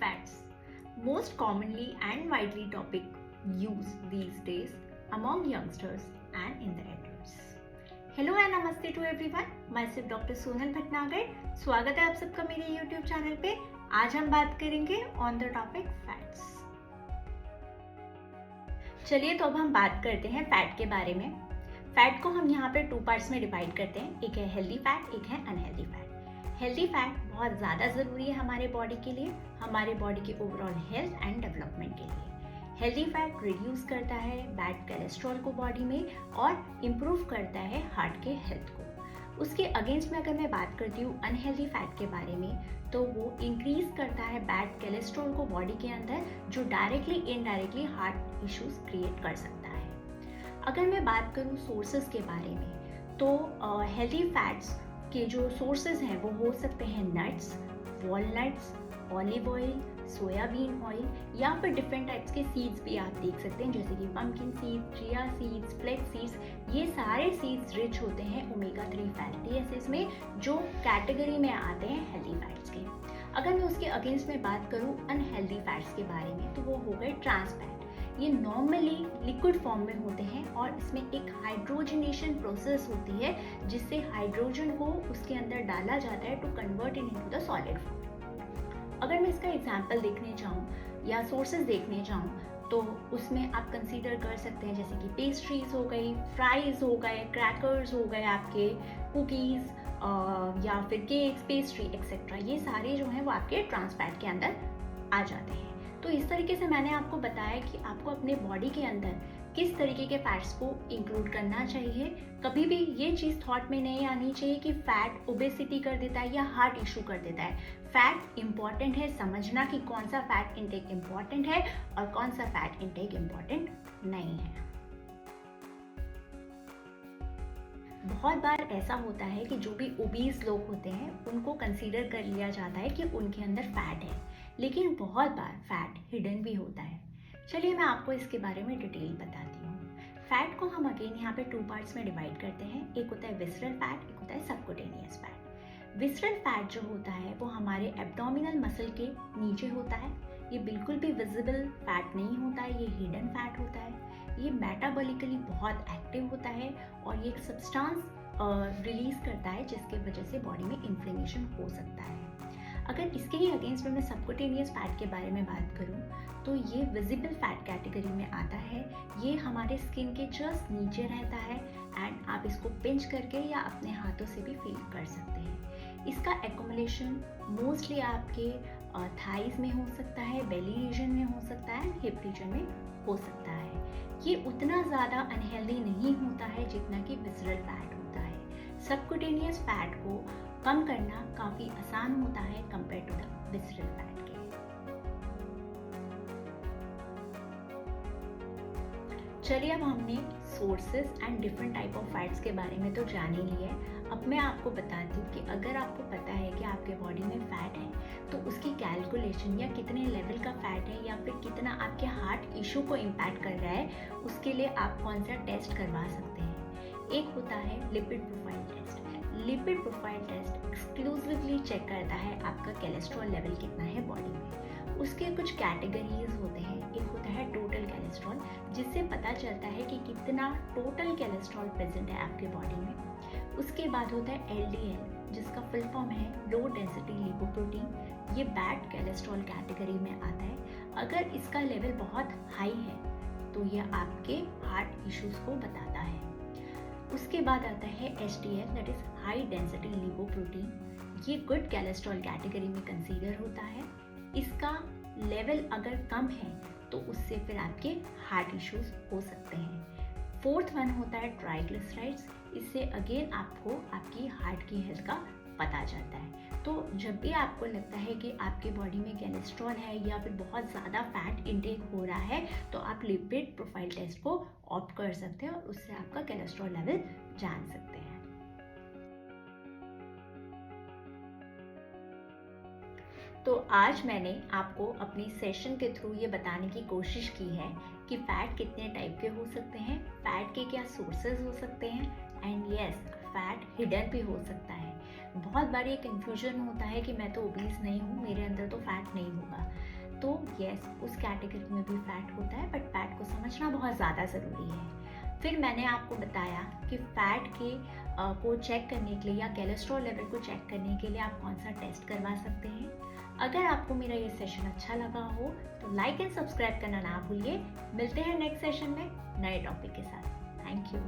Fats, most commonly and widely topic used these days among youngsters and in the adults. Hello and नमस्ते to everyone, मैं सिर्फ doctor Sonal Bhatnagar. स्वागत है आप सबका मेरे यूट्यूब चैनल पे। आज हम बात करेंगे ऑन द टॉपिक फैट्स। चलिए तो अब हम बात करते हैं फैट के बारे में। फैट को हम यहाँ पे 2 पार्ट्स में डिवाइड करते हैं, एक है हेल्दी फैट, एक है अनहेल्दी फैट। हेल्दी फैट बहुत ज़्यादा ज़रूरी है हमारे बॉडी के लिए, हमारे बॉडी के ओवरऑल हेल्थ एंड डेवलपमेंट के लिए। हेल्दी फैट रिड्यूस करता है बैड कोलेस्ट्रॉल को बॉडी में और इम्प्रूव करता है हार्ट के हेल्थ को। उसके अगेंस्ट में अगर मैं बात करती हूँ अनहेल्दी फैट के बारे में, तो वो इंक्रीज करता है बैड कोलेस्ट्रॉल को बॉडी के अंदर, जो directly indirectly heart issues create कर सकता है। अगर मैं बात करूँ सोर्सेज के बारे में, तो हेल्दी फैट्स के जो सोर्सेज हैं वो हो सकते हैं nuts, walnuts, olive oil, soybean oil या फिर डिफरेंट टाइप्स के सीड्स भी आप देख सकते हैं, जैसे कि pumpkin seeds, chia seeds, flax seeds. ये सारे सीड्स रिच होते हैं ओमेगा 3 फैटी एसिड्स में, जो कैटेगरी में आते हैं हेल्दी फैट्स के। अगर मैं उसके अगेंस्ट में बात करूँ अनहेल्दी फैट्स के बारे में, तो वो हो गए ट्रांस फैट। ये नॉर्मली लिक्विड फॉर्म में होते हैं और इसमें एक हाइड्रोजनेशन प्रोसेस होती है, जिससे हाइड्रोजन को उसके अंदर डाला जाता है to convert it into the solid form. अगर मैं इसका एग्जाम्पल देखने जाऊँ या सोर्सेज देखने जाऊँ, तो उसमें आप कंसीडर कर सकते हैं जैसे कि पेस्ट्रीज हो गई, फ्राइज हो गए, क्रैकर्स हो गए, आपके कुकीज़ या फिर केक्स, पेस्ट्री एक्सेट्रा। ये सारे जो हैं वो आपके ट्रांस फैट के अंदर आ जाते हैं। तो इस तरीके से मैंने आपको बताया कि आपको अपने बॉडी के अंदर किस तरीके के फैट्स को इंक्लूड करना चाहिए। कभी भी ये चीज़ थॉट में नहीं आनी चाहिए कि फैट ओबेसिटी कर देता है या हार्ट इशू कर देता है। फैट इम्पॉर्टेंट है समझना कि कौन सा फैट इनटेक इम्पॉर्टेंट है और कौन सा फैट इनटेक इम्पॉर्टेंट नहीं है। बहुत बार ऐसा होता है कि जो भी ओबीज लोग होते हैं उनको कंसीडर कर लिया जाता है कि उनके अंदर फैट है, लेकिन बहुत बार फैट हिडन भी होता है। चलिए मैं आपको इसके बारे में डिटेल बताती हूँ। फैट को हम अगेन यहाँ पे 2 पार्ट्स में डिवाइड करते हैं, एक होता है विसरल फैट, एक होता है सबक्यूटेनियस फैट। विसरल फैट जो होता है वो हमारे एब्डोमिनल मसल के नीचे होता है। ये बिल्कुल भी विजिबल फैट नहीं होता है, ये हिडन फैट होता है। ये मेटाबॉलिकली बहुत एक्टिव होता है और ये एक सब्सटेंस रिलीज करता है, जिसके वजह से बॉडी में इन्फ्लेमेशन हो सकता है। अगर इसके ही अगेंस्ट में मैं सबक्यूटेनियस फैट के बारे में बात करूं, तो ये विजिबल फैट कैटेगरी में आता है। ये हमारे स्किन के जस्ट नीचे रहता है एंड आप इसको पिंच करके या अपने हाथों से भी फील कर सकते हैं। इसका एक्युमुलेशन मोस्टली आपके थाइज में हो सकता है, बेली रीजन में हो सकता है, हिप रीजन में हो सकता है। ये उतना ज़्यादा अनहेल्दी नहीं होता है जितना कि विसरल फैट होता है। सबक्यूटेनियस फैट को कम करना काफ़ी आसान होता है compare to the visceral fat के। चलिए अब हमने sources and different type of fats के बारे में तो जान ही लिया है। अब मैं आपको बताती हूँ कि अगर आपको पता है कि आपके बॉडी में फैट है, तो उसकी कैलकुलेशन या कितने लेवल का फैट है या फिर कितना आपके हार्ट इशू को इम्पैक्ट कर रहा है, उसके लिए आप कौन सा टेस्ट करवा सकते हैं। एक होता है lipid profile test. Lipid profile test exclusively check करता है आपका कोलेस्ट्रॉल लेवल कितना है बॉडी में। उसके कुछ कैटेगरीज होते हैं। एक होता है टोटल कोलेस्ट्रॉल, जिससे पता चलता है कि कितना टोटल कोलेस्ट्रॉल प्रेजेंट है आपके बॉडी में। उसके बाद होता है LDL, जिसका फुल फॉर्म है लो डेंसिटी लिपोप्रोटीन। ये बैड कोलेस्ट्रॉल कैटेगरी में आता है। अगर इसका लेवल बहुत हाई है तो ये आपके हार्ट इश्यूज को बताता है। उसके बाद आता है HDL, that is high density lipoprotein. ये गुड कोलेस्ट्रॉल कैटेगरी में कंसीडर होता है। इसका लेवल अगर कम है तो उससे फिर आपके हार्ट इश्यूज हो सकते हैं। 4th वन होता है ट्राइग्लिसराइड्स। इससे अगेन आपको आपकी हार्ट की हेल्थ का पता चलता है। तो जब भी आपको लगता है कि आपके बॉडी में कोलेस्ट्रॉल है या फिर बहुत ज़्यादा फैट इंटेक हो रहा है, तो आप लिपिड प्रोफाइल टेस्ट को ऑप्ट कर सकते हैं और उससे आपका कोलेस्ट्रॉल लेवल जान सकते हैं। तो आज मैंने आपको अपनी सेशन के थ्रू ये बताने की कोशिश की है कि फैट कितने टाइप के हो सकते हैं, फैट के क्या सोर्सेज हो सकते हैं, एंड यस फैट हिडन भी हो सकता है। बहुत बार ये कन्फ्यूजन होता है कि मैं तो ओबीज नहीं हूँ, मेरे अंदर तो फैट नहीं होगा। यस, उस कैटेगरी में भी फैट होता है, बट फैट को समझना बहुत ज़्यादा ज़रूरी है। फिर मैंने आपको बताया कि फैट को चेक करने के लिए या कोलेस्ट्रॉल लेवल को चेक करने के लिए आप कौन सा टेस्ट करवा सकते हैं। अगर आपको मेरा ये सेशन अच्छा लगा हो तो लाइक एंड सब्सक्राइब करना ना भूलिए। मिलते हैं नेक्स्ट सेशन में नए टॉपिक के साथ। Thank you.